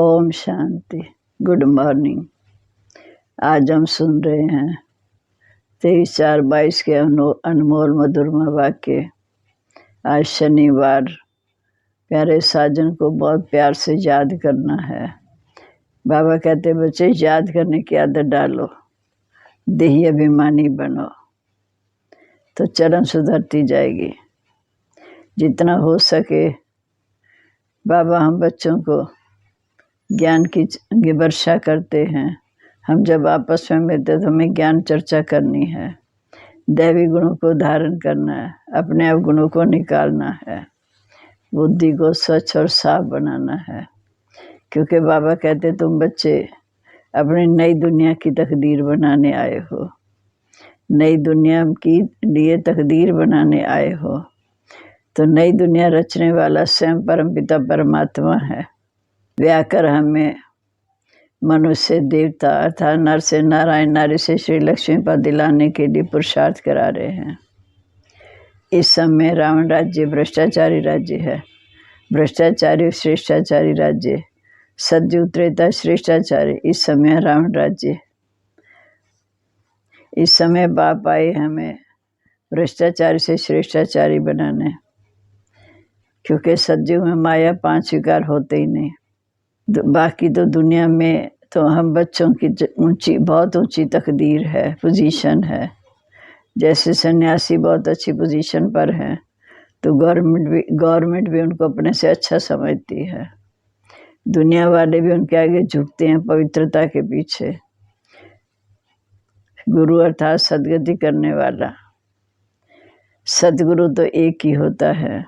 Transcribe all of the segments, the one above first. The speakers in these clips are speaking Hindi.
ओम शांति। Good morning. आज हम सुन रहे हैं 23/4/22 के अनमोल मधुरमा वाक्य। आज शनिवार। प्यारे साजन को बहुत प्यार से याद करना है। बाबा कहते बच्चे याद करने की आदत डालो, देही अभिमानी बनो तो चरण सुधरती जाएगी। जितना हो सके बाबा हम बच्चों को ज्ञान की वर्षा करते हैं। हम जब आपस में मिलते तो हमें ज्ञान चर्चा करनी है, दैवी गुणों को धारण करना है, अपने आप गुणों को निकालना है, बुद्धि को स्वच्छ और साफ बनाना है। क्योंकि बाबा कहते तुम बच्चे अपनी नई दुनिया की तकदीर बनाने आए हो, नई दुनिया की लिए तकदीर बनाने आए हो। तो नई दुनिया रचने वाला स्वयं परमपिता परमात्मा है। व्याकर हमें मनुष्य देवता अर्थात नर से नारायण, नारी से श्री लक्ष्मी पर दिलाने के लिए पुरुषार्थ करा रहे हैं। इस समय रावण राज्य भ्रष्टाचारी राज्य है, भ्रष्टाचारी श्रेष्ठाचारी राज्य, सतयुग त्रेता श्रेष्ठाचारी, इस समय रावण राज्य। इस समय बाप आए हमें भ्रष्टाचारी से श्रेष्ठाचारी बनाने, क्योंकि सतयुग में माया 5 विकार होते ही नहीं। बाकी तो दुनिया में तो हम बच्चों की बहुत ऊंची तकदीर है, पोजीशन है। जैसे सन्यासी बहुत अच्छी पोजीशन पर हैं, तो गवर्नमेंट भी उनको अपने से अच्छा समझती है। दुनिया वाले भी उनके आगे झुकते हैं पवित्रता के पीछे। गुरु अर्थात सदगति करने वाला, सदगुरु तो एक ही होता है।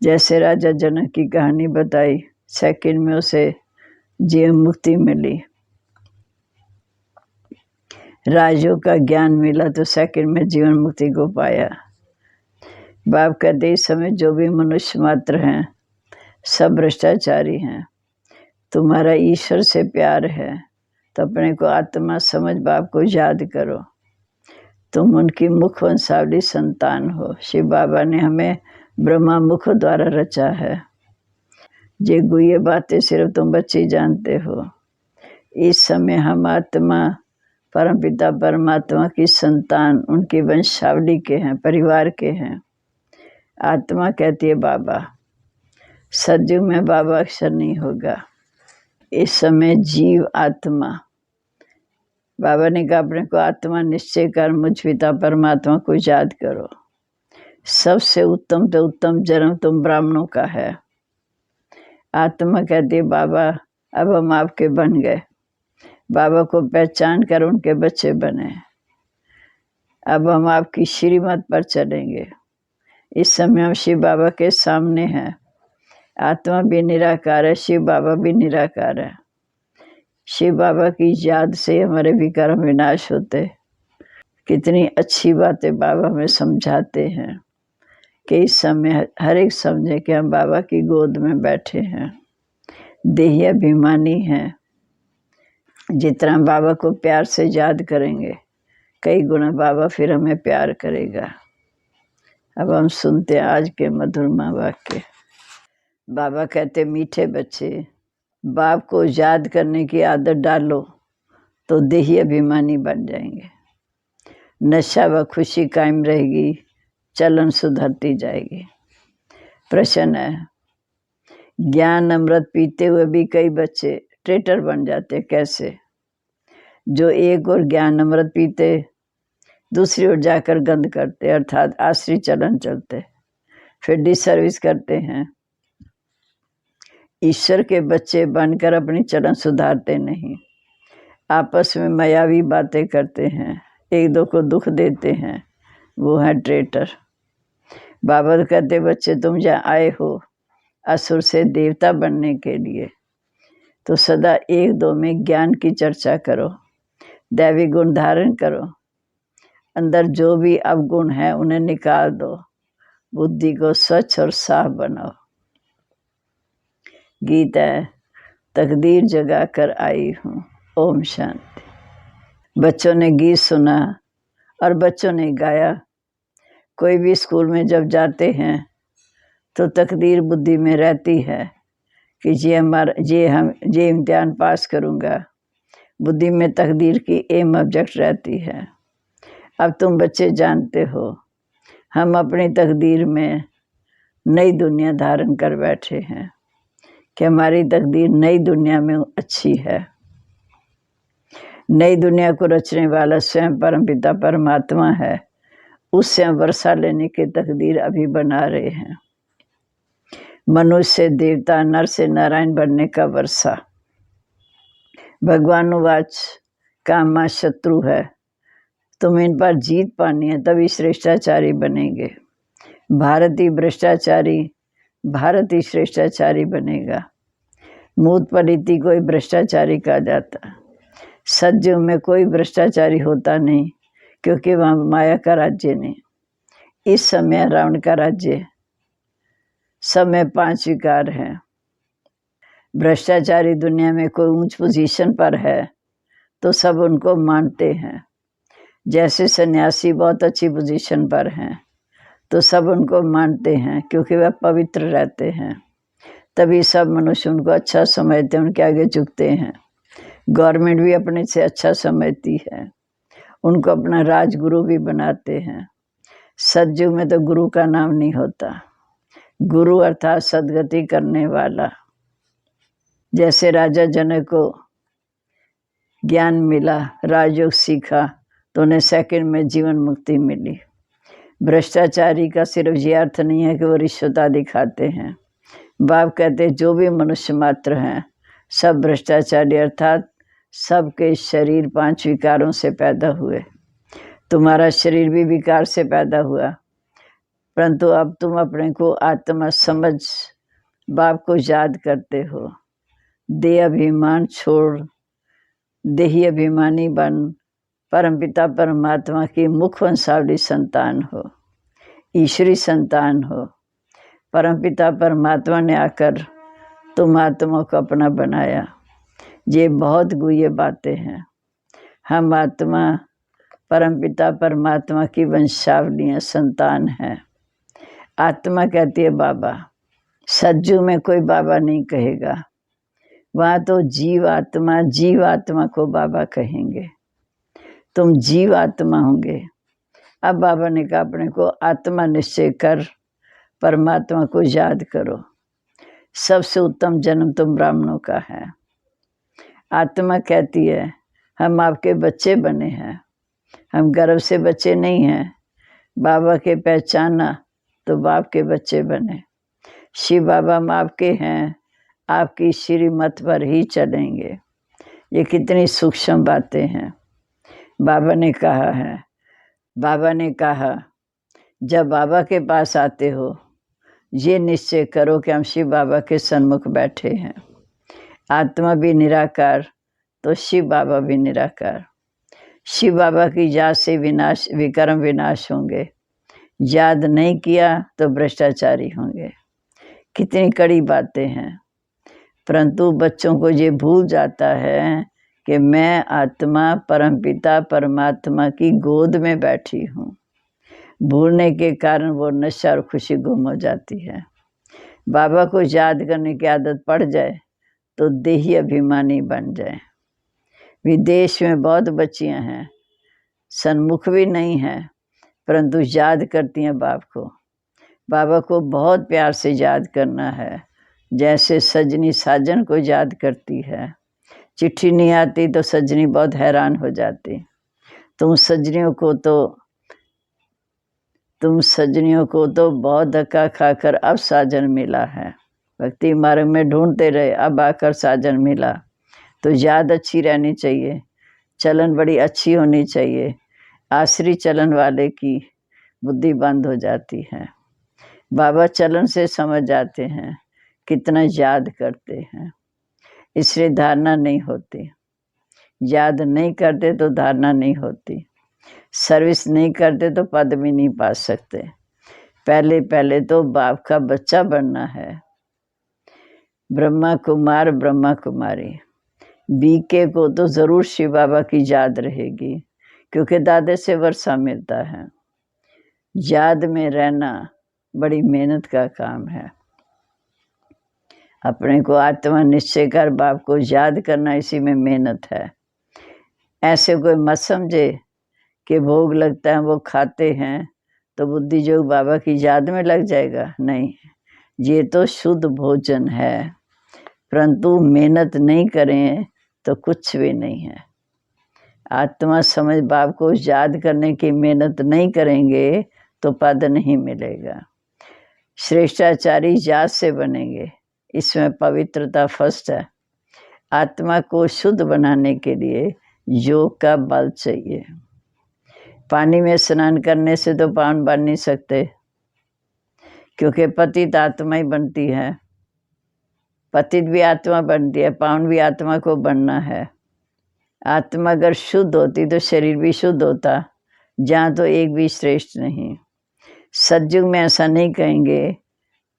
जैसे राजा जनक की कहानी बताई, सेकंड में उसे जीवन मुक्ति मिली, राजयोग का ज्ञान मिला तो सेकंड में जीवन मुक्ति को पाया। बाप कहते इस समय जो भी मनुष्य मात्र हैं सब भ्रष्टाचारी हैं। तुम्हारा ईश्वर से प्यार है तो अपने को आत्मा समझ बाप को याद करो। तुम उनकी मुख वंशावली संतान हो। शिव बाबा ने हमें ब्रह्मा मुख द्वारा रचा है। ये गुह्य बातें सिर्फ तुम बच्चे जानते हो। इस समय हम आत्मा परमपिता परमात्मा की संतान, उनकी वंशावली के हैं, परिवार के हैं। आत्मा कहती है बाबा, सतयुग में बाबा अक्षर नहीं होगा। इस समय जीव आत्मा, बाबा ने कहा अपने को आत्मा निश्चय कर मुझ पिता परमात्मा को याद करो। सबसे उत्तम तो उत्तम जन्म तुम ब्राह्मणों का है। आत्मा कहती है बाबा अब हम आपके बन गए, बाबा को पहचान कर उनके बच्चे बने। अब हम आपकी श्रीमत पर चलेंगे। इस समय हम शिव बाबा के सामने हैं। आत्मा भी निराकार है, शिव बाबा भी निराकार है। शिव बाबा की याद से हमारे विकार विनाश होते। कितनी अच्छी बातें बाबा हमें समझाते हैं कि इस समय हर एक समझे कि हम बाबा की गोद में बैठे हैं, देही अभिमानी हैं। जितना बाबा को प्यार से याद करेंगे कई गुना बाबा फिर हमें प्यार करेगा। अब हम सुनते हैं आज के मधुरमा वाक्य। बाबा कहते मीठे बच्चे बाप को याद करने की आदत डालो तो देही अभिमानी बन जाएंगे। नशा व खुशी कायम रहेगी, चलन सुधरती जाएगी। प्रश्न है, ज्ञान अमृत पीते हुए भी कई बच्चे ट्रेटर बन जाते, कैसे? जो एक और ज्ञान अमृत पीते दूसरी ओर जाकर गंद करते, अर्थात आश्री चलन चलते, फिर डिसर्विस करते हैं। ईश्वर के बच्चे बनकर अपनी चलन सुधारते नहीं, आपस में मायावी बातें करते हैं, एक दो को दुख देते हैं, वो है ट्रेटर। बाबा कहते बच्चे तुम जहाँ आए हो असुर से देवता बनने के लिए, तो सदा एक दो में ज्ञान की चर्चा करो, दैवी गुण धारण करो, अंदर जो भी अवगुण है उन्हें निकाल दो, बुद्धि को स्वच्छ और साफ बनाओ। गीत है, तकदीर जगा कर आई हूँ। ओम शांति। बच्चों ने गीत सुना और बच्चों ने गाया। कोई भी स्कूल में जब जाते हैं तो तकदीर बुद्धि में रहती है कि ये इम्तिहान पास करूँगा। बुद्धि में तकदीर की एम ऑब्जेक्ट रहती है। अब तुम बच्चे जानते हो, हम अपनी तकदीर में नई दुनिया धारण कर बैठे हैं कि हमारी तकदीर नई दुनिया में अच्छी है। नई दुनिया को रचने वाला स्वयं परमपिता परमात्मा है। उससे हम वर्षा लेने की तकदीर अभी बना रहे हैं। मनुष्य से देवता, नर से नारायण बनने का वर्षा। भगवानुवाच कामा शत्रु है, तुम इन पर जीत पानी है तभी श्रेष्ठाचारी बनेंगे। भारत ही श्रेष्ठाचारी बनेगा। मूत पलिति कोई भ्रष्टाचारी कहा जाता। सतयुग में कोई भ्रष्टाचारी होता नहीं, क्योंकि वहाँ माया का राज्य नहीं। इस समय रावण का राज्य। सब में 5 विकार हैं। भ्रष्टाचारी दुनिया में कोई ऊंच पोजीशन पर है तो सब उनको मानते हैं। जैसे सन्यासी बहुत अच्छी पोजीशन पर हैं तो सब उनको मानते हैं, क्योंकि वह पवित्र रहते हैं। तभी सब मनुष्य उनको अच्छा समझते हैं, उनके आगे झुकते हैं। गवर्नमेंट भी अपने से अच्छा समझती है, उनको अपना राजगुरु भी बनाते हैं। सतयुग में तो गुरु का नाम नहीं होता। गुरु अर्थात सदगति करने वाला। जैसे राजा जनक को ज्ञान मिला, राजयोग सीखा तो उन्हें सेकंड में जीवन मुक्ति मिली। भ्रष्टाचारी का सिर्फ ये अर्थ नहीं है कि वो रिश्वत आदि खाते हैं। बाप कहते हैं जो भी मनुष्य मात्र हैं सब भ्रष्टाचारी, अर्थात सबके शरीर 5 विकारों से पैदा हुए। तुम्हारा शरीर भी विकार से पैदा हुआ, परंतु अब तुम अपने को आत्मा समझ बाप को याद करते हो। देह अभिमान छोड़ देही अभिमानी बन परमपिता परमात्मा की मुख वंशावली संतान हो, ईश्वरी संतान हो। परमपिता परमात्मा ने आकर तुम आत्मा को अपना बनाया। ये बहुत गुह्य बातें हैं। हम आत्मा परमपिता परमात्मा की वंशावली संतान है। आत्मा कहती है बाबा। सज्जू में कोई बाबा नहीं कहेगा, वहाँ तो जीव आत्मा को बाबा कहेंगे। तुम जीव आत्मा होंगे। अब बाबा ने कहा अपने को आत्मा निश्चय कर परमात्मा को याद करो। सबसे उत्तम जन्म तुम ब्राह्मणों का है। आत्मा कहती है हम आपके बच्चे बने हैं, हम गर्भ से बच्चे नहीं हैं। बाबा के पहचाना तो बाप के बच्चे बने। शिव बाबा हम आपके हैं, आपकी श्रीमत पर ही चलेंगे। ये कितनी सूक्ष्म बातें हैं। बाबा ने कहा जब बाबा के पास आते हो ये निश्चय करो कि हम शिव बाबा के सन्मुख बैठे हैं। आत्मा भी निराकार तो शिव बाबा भी निराकार। शिव बाबा की याद से विकर्म विनाश होंगे। याद नहीं किया तो भ्रष्टाचारी होंगे। कितनी कड़ी बातें हैं, परंतु बच्चों को ये भूल जाता है कि मैं आत्मा परमपिता परमात्मा की गोद में बैठी हूँ। भूलने के कारण वो नशा और खुशी गुम हो जाती है। बाबा को याद करने की आदत पड़ जाए तो देही अभिमानी बन जाए। विदेश में बहुत बच्चियां हैं, सन्मुख भी नहीं हैं, परंतु याद करती हैं बाप को। बाबा को बहुत प्यार से याद करना है, जैसे सजनी साजन को याद करती है। चिट्ठी नहीं आती तो सजनी बहुत हैरान हो जाती। तुम सजनियों को तो बहुत धक्का खाकर अब साजन मिला है। भक्ति मार्ग में ढूंढते रहे, अब आकर साजन मिला। तो याद अच्छी रहनी चाहिए, चलन बड़ी अच्छी होनी चाहिए। आश्री चलन वाले की बुद्धि बंद हो जाती है। बाबा चलन से समझ जाते हैं, कितना याद करते हैं, इसलिए धारणा नहीं होती। याद नहीं करते तो धारणा नहीं होती। सर्विस नहीं करते तो पद भी नहीं पा सकते। पहले तो बाप का बच्चा बनना है। ब्रह्मा कुमार ब्रह्मा कुमारी बीके को तो जरूर शिव बाबा की याद रहेगी, क्योंकि दादे से वर्षा मिलता है। याद में रहना बड़ी मेहनत का काम है। अपने को आत्मा निश्चय कर बाप को याद करना, इसी में मेहनत है। ऐसे कोई मत समझे कि भोग लगता है वो खाते हैं तो बुद्धि योग बाबा की याद में लग जाएगा। नहीं, ये तो शुद्ध भोजन है, परंतु मेहनत नहीं करें तो कुछ भी नहीं है। आत्मा समझ बाप को याद करने की मेहनत नहीं करेंगे तो पद नहीं मिलेगा। श्रेष्ठाचारी याद से बनेंगे, इसमें पवित्रता फर्स्ट है। आत्मा को शुद्ध बनाने के लिए योग का बल चाहिए। पानी में स्नान करने से तो पावन बन नहीं सकते, क्योंकि पतित आत्मा ही बनती है। पतित भी आत्मा बनती है, पावन भी आत्मा को बनना है। आत्मा अगर शुद्ध होती तो शरीर भी शुद्ध होता, जहाँ तो एक भी श्रेष्ठ नहीं। सतयुग में ऐसा नहीं कहेंगे,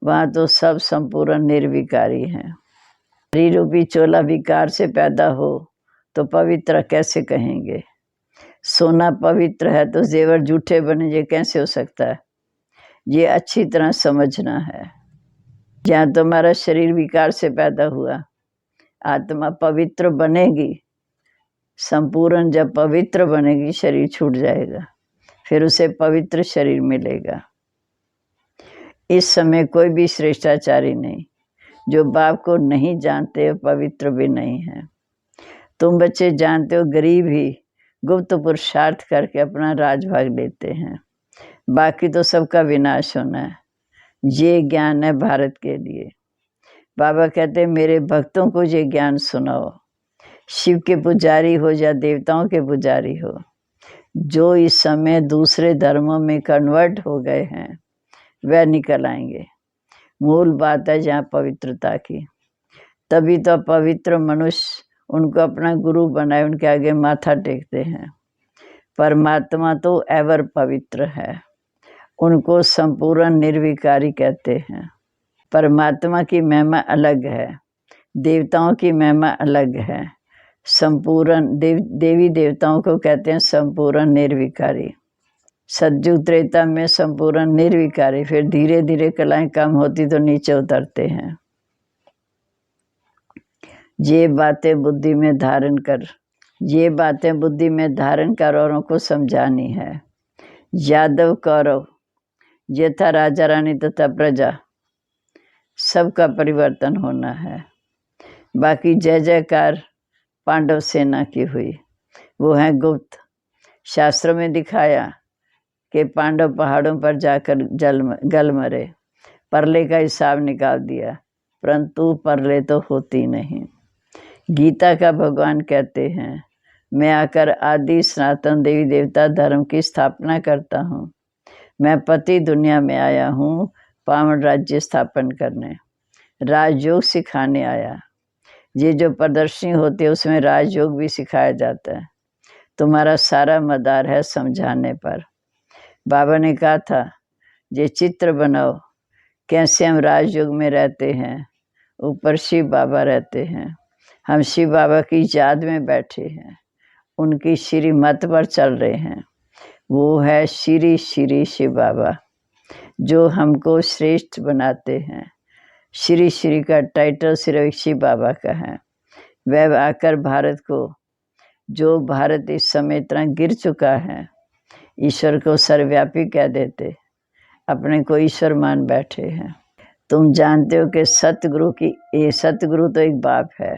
वहाँ तो सब संपूर्ण निर्विकारी हैं। शरीर रूपी चोला विकार से पैदा हो तो पवित्र कैसे कहेंगे? सोना पवित्र है तो जेवर झूठे बने, ये कैसे हो सकता है? ये अच्छी तरह समझना है। जहाँ तुम्हारा शरीर विकार से पैदा हुआ, आत्मा पवित्र बनेगी। संपूर्ण जब पवित्र बनेगी, शरीर छूट जाएगा, फिर उसे पवित्र शरीर मिलेगा। इस समय कोई भी श्रेष्ठाचारी नहीं, जो बाप को नहीं जानते पवित्र भी नहीं है। तुम बच्चे जानते हो, गरीब ही गुप्त पुरुषार्थ करके अपना राजभाग लेते हैं, बाकी तो सबका विनाश होना है। ये ज्ञान है भारत के लिए। बाबा कहते हैं मेरे भक्तों को ये ज्ञान सुनाओ। शिव के पुजारी हो या देवताओं के पुजारी हो, जो इस समय दूसरे धर्मों में कन्वर्ट हो गए हैं वह निकल आएंगे। मूल बात है जहाँ पवित्रता की, तभी तो पवित्र मनुष्य उनको अपना गुरु बनाए, उनके आगे माथा टेकते हैं। परमात्मा तो एवर पवित्र है, उनको संपूर्ण निर्विकारी कहते हैं। परमात्मा की महिमा अलग है, देवताओं की महिमा अलग है। संपूर्ण देवी देवताओं को कहते हैं संपूर्ण निर्विकारी। सतयुग त्रेता में संपूर्ण निर्विकारी, फिर धीरे धीरे कलाएं कम होती तो नीचे उतरते हैं। ये बातें बुद्धि में धारण कर, ये बातें बुद्धि में धारण कर औरों को समझानी है। यादव कौरव यथा राजा रानी तथा प्रजा, सबका परिवर्तन होना है। बाकी जय जयकार पांडव सेना की हुई, वो है गुप्त। शास्त्रों में दिखाया कि पांडव पहाड़ों पर जाकर गल मरे, परले का हिसाब निकाल दिया, परंतु परले तो होती नहीं। गीता का भगवान कहते हैं मैं आकर आदि सनातन देवी देवता धर्म की स्थापना करता हूँ। मैं पति दुनिया में आया हूँ पावन राज्य स्थापन करने, राजयोग सिखाने आया। ये जो प्रदर्शनी होती है उसमें राजयोग भी सिखाया जाता है। तुम्हारा सारा मदार है समझाने पर। बाबा ने कहा था ये चित्र बनाओ कैसे हम राजयोग में रहते हैं, ऊपर शिव बाबा रहते हैं, हम शिव बाबा की याद में बैठे हैं, उनकी श्री मत पर चल रहे हैं। वो है श्री श्री शिव बाबा जो हमको श्रेष्ठ बनाते हैं। श्री श्री का टाइटल सिर्फ शिव बाबा का है। वह आकर भारत को, जो भारत इस समय इतना गिर चुका है, ईश्वर को सर्वव्यापी कह देते, अपने को ईश्वर मान बैठे हैं। तुम जानते हो कि सतगुरु की, ये सतगुरु तो एक बाप है,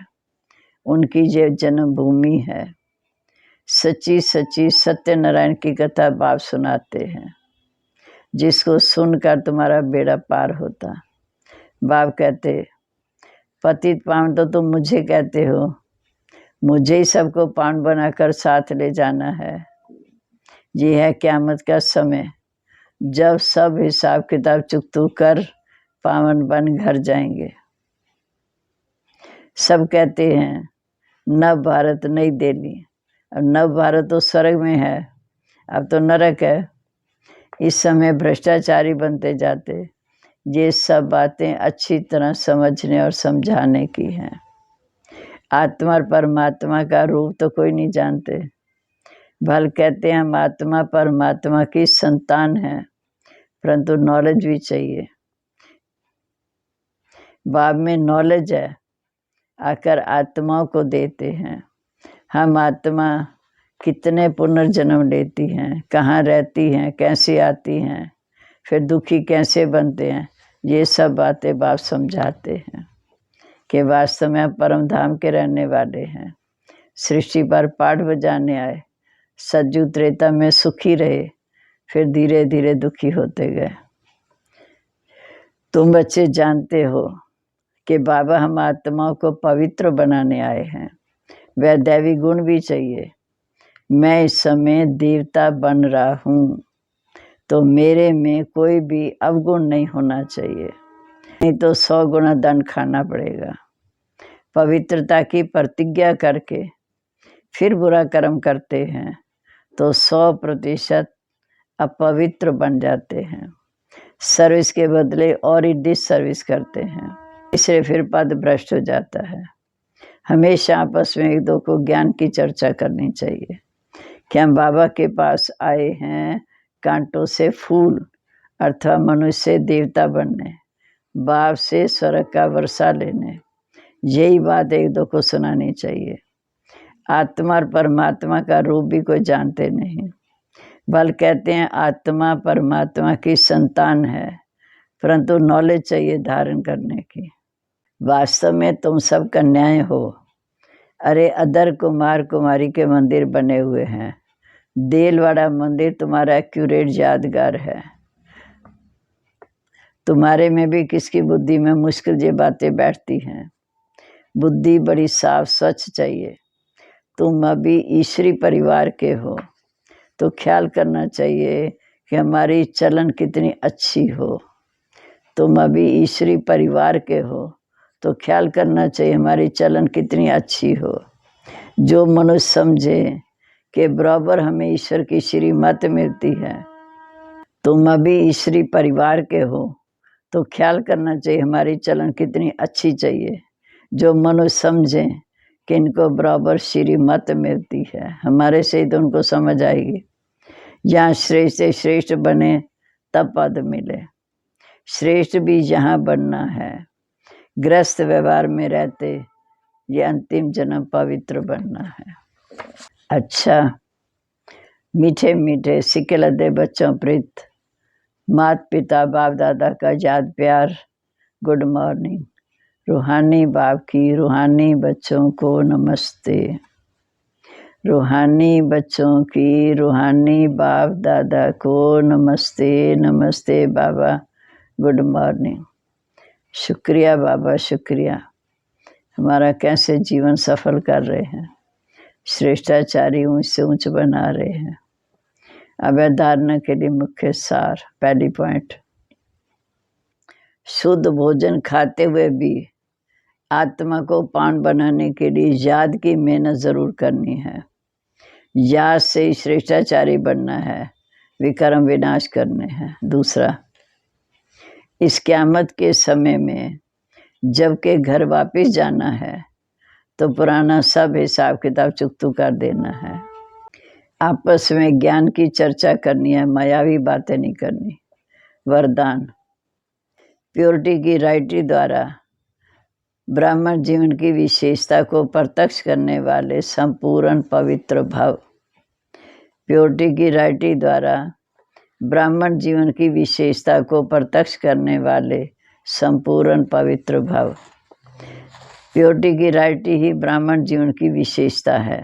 उनकी ये जन्मभूमि है। सच्ची सच्ची सत्यनारायण की कथा बाप सुनाते हैं, जिसको सुनकर तुम्हारा बेड़ा पार होता। बाप कहते पतित पावन तो तुम मुझे कहते हो, मुझे ही सबको पावन बनाकर साथ ले जाना है। ये है क़यामत का समय, जब सब हिसाब किताब चुकतू कर पावन बन घर जाएंगे। सब कहते हैं नव भारत नई दिल्ली, अब नव भारत तो स्वर्ग में है, अब तो नरक है। इस समय भ्रष्टाचारी बनते जाते। ये सब बातें अच्छी तरह समझने और समझाने की हैं। आत्मा और परमात्मा का रूप तो कोई नहीं जानते। भल कहते हैं हम आत्मा परमात्मा की संतान हैं, परंतु नॉलेज भी चाहिए। बाप में नॉलेज है, आकर आत्माओं को देते हैं। हम आत्मा कितने पुनर्जन्म लेती हैं, कहाँ रहती हैं, कैसे आती हैं, फिर दुखी कैसे बनते हैं, ये सब बातें बाप समझाते हैं कि वास्तव में आप परम धाम के रहने वाले हैं। सृष्टि पर पाठ बजाने आए, सज्जू त्रेता में सुखी रहे, फिर धीरे धीरे दुखी होते गए। तुम बच्चे जानते हो कि बाबा हम आत्माओं को पवित्र बनाने आए हैं। वह दैवी गुण भी चाहिए। मैं इस समय देवता बन रहा हूँ, तो मेरे में कोई भी अवगुण नहीं होना चाहिए, नहीं तो 100 गुना दंड खाना पड़ेगा। पवित्रता की प्रतिज्ञा करके फिर बुरा कर्म करते हैं तो 100% अपवित्र बन जाते हैं। सर्विस के बदले और ही डिससर्विस करते हैं, इसलिए फिर पद भ्रष्ट हो जाता है। हमेशा आपस में एक दो को ज्ञान की चर्चा करनी चाहिए कि हम बाबा के पास आए हैं कांटों से फूल अथवा मनुष्य से देवता बनने, बाप से स्वर्ग का वर्षा लेने। यही बात एक दो को सुनानी चाहिए। आत्मा और परमात्मा का रूप भी कोई जानते नहीं, बल कहते हैं आत्मा परमात्मा की संतान है, परंतु नॉलेज चाहिए धारण करने की। वास्तव में तुम सब कन्याएं हो। अरे अदर कुमार कुमारी के मंदिर बने हुए हैं। देलवाड़ा मंदिर तुम्हारा एक्यूरेट यादगार है। तुम्हारे में भी किसकी बुद्धि में मुश्किल ये बातें बैठती हैं। बुद्धि बड़ी साफ स्वच्छ चाहिए। तुम अभी ईश्वरी परिवार के हो, तो ख्याल करना चाहिए कि हमारी चलन कितनी अच्छी हो। तुम अभी ईश्वरी परिवार के हो, तो ख्याल करना चाहिए हमारी चलन कितनी अच्छी हो। जो मनुष्य समझे कि बराबर हमें ईश्वर की श्रीमत मिलती है, तुम अभी ईश्वरी परिवार के हो, तो ख्याल करना चाहिए हमारी चलन कितनी अच्छी चाहिए। जो मनुष्य समझे कि इनको बराबर श्रीमत मिलती है, हमारे से ही तो उनको समझ आएगी। यहाँ श्रेष्ठ से श्रेष्ठ बने तब पद मिले। श्रेष्ठ भी यहाँ बनना है। गृहस्थ व्यवहार में रहते ये अंतिम जन्म पवित्र बनना है। अच्छा, मीठे मीठे सिक्के लदे बच्चों प्रीत, माता पिता बाप दादा का याद प्यार, गुड मॉर्निंग। रूहानी बाप की रूहानी बच्चों को नमस्ते। रूहानी बच्चों की रूहानी बाप दादा को नमस्ते। नमस्ते बाबा, गुड मॉर्निंग। शुक्रिया बाबा, शुक्रिया। हमारा कैसे जीवन सफल कर रहे हैं, श्रेष्ठाचारी ऊंच से ऊंच बना रहे हैं। अब धारणा के लिए मुख्य सार, पहली पॉइंट, शुद्ध भोजन खाते हुए भी आत्मा को पान बनाने के लिए याद की मेहनत जरूर करनी है। याद से ही श्रेष्ठाचारी बनना है, विकर्म विनाश करने हैं। दूसरा, इस क़यामत के समय में जबकि घर वापस जाना है, तो पुराना सब हिसाब किताब चुकतू कर देना है। आपस में ज्ञान की चर्चा करनी है, मायावी बातें नहीं करनी। वरदान, प्योरिटी की राइटी द्वारा ब्राह्मण जीवन की विशेषता को प्रत्यक्ष करने वाले संपूर्ण पवित्र भाव। प्योरिटी की राइटी द्वारा ब्राह्मण जीवन की विशेषता को प्रत्यक्ष करने वाले संपूर्ण पवित्र भाव। प्योरिटी की राइटी ही ब्राह्मण जीवन की विशेषता है।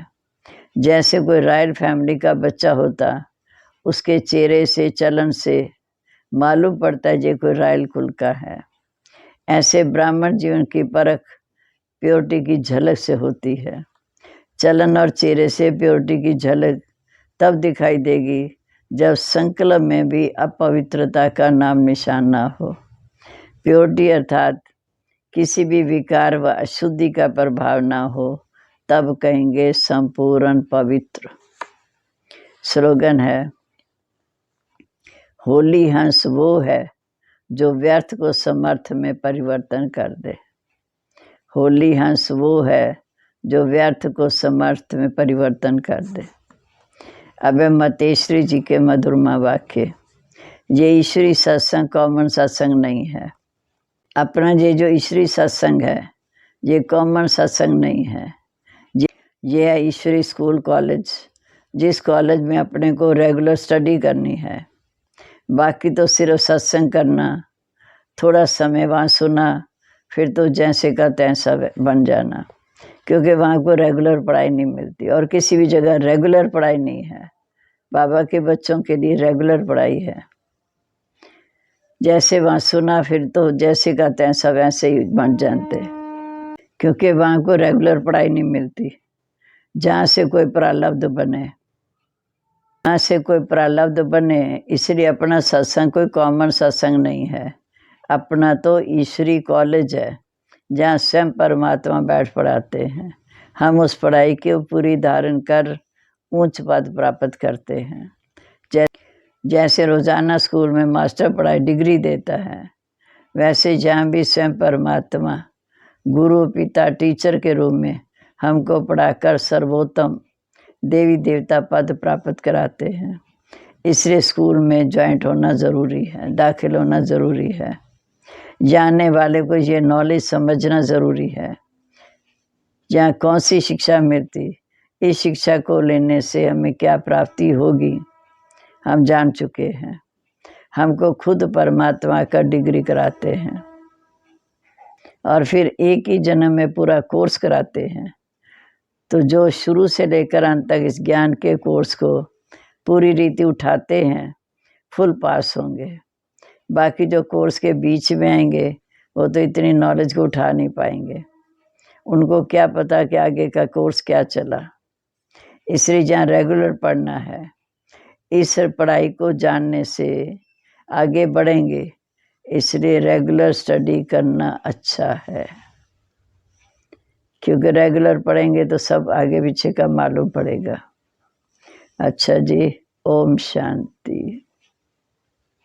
जैसे कोई रॉयल फैमिली का बच्चा होता, उसके चेहरे से, चलन से मालूम पड़ता है ये कोई रॉयल कुल का है। ऐसे ब्राह्मण जीवन की परख प्योरिटी की झलक से होती है। चलन और चेहरे से प्योरिटी की झलक तब दिखाई देगी जब संकल्प में भी अपवित्रता का नाम निशान ना हो। प्योरिटी अर्थात किसी भी विकार व अशुद्धि का प्रभाव ना हो, तब कहेंगे संपूर्ण पवित्र। स्लोगन है, होली हंस वो है जो व्यर्थ को समर्थ में परिवर्तन कर दे। होली हंस वो है जो व्यर्थ को समर्थ में परिवर्तन कर दे। अब मतेश्वरी जी के मधुरमा वाक्य। ये ईश्वरी सत्संग कॉमन सत्संग नहीं है। अपना जो ईश्वरी सत्संग है, ये कॉमन सत्संग नहीं है। ये है ईश्वरी स्कूल कॉलेज, जिस कॉलेज में अपने को रेगुलर स्टडी करनी है। बाकी तो सिर्फ सत्संग करना, थोड़ा समय वहाँ सुना, फिर तो जैसे का तैसा बन जाना, क्योंकि वहाँ को रेगुलर पढ़ाई नहीं मिलती और किसी भी जगह रेगुलर पढ़ाई नहीं है। बाबा के बच्चों के लिए रेगुलर पढ़ाई है। जैसे वहाँ सुना, फिर तो जैसे का तैसा वैसे ही बन जाते, क्योंकि वहाँ को रेगुलर पढ़ाई नहीं मिलती। जहाँ से कोई प्रारब्ध बने, जहाँ से कोई प्रारब्ध बने, इसलिए अपना सत्संग कोई कॉमन सत्संग नहीं है। अपना तो ईश्वरी कॉलेज है, जहाँ स्वयं परमात्मा बैठ पढ़ाते हैं। हम उस पढ़ाई को पूरी धारण कर उच्च पद प्राप्त करते हैं। जैसे रोजाना स्कूल में मास्टर पढ़ाई डिग्री देता है, वैसे जहाँ भी स्वयं परमात्मा गुरु पिता टीचर के रूप में हमको पढ़ाकर सर्वोत्तम देवी देवता पद प्राप्त कराते हैं। इसलिए स्कूल में ज्वाइंट होना ज़रूरी है, दाखिल होना ज़रूरी है। जानने वाले को ये नॉलेज समझना ज़रूरी है। जहाँ कौन सी शिक्षा मिलती, इस शिक्षा को लेने से हमें क्या प्राप्ति होगी, हम जान चुके हैं। हमको खुद परमात्मा का डिग्री कराते हैं और फिर एक ही जन्म में पूरा कोर्स कराते हैं। तो जो शुरू से लेकर अंत तक इस ज्ञान के कोर्स को पूरी रीति उठाते हैं, फुल पास होंगे। बाकी जो कोर्स के बीच में आएंगे, वो तो इतनी नॉलेज को उठा नहीं पाएंगे। उनको क्या पता कि आगे का कोर्स क्या चला। इसलिए जहाँ रेगुलर पढ़ना है, इस पढ़ाई को जानने से आगे बढ़ेंगे। इसलिए रेगुलर स्टडी करना अच्छा है, क्योंकि रेगुलर पढ़ेंगे तो सब आगे पीछे का मालूम पड़ेगा। अच्छा जी, ओम शांति।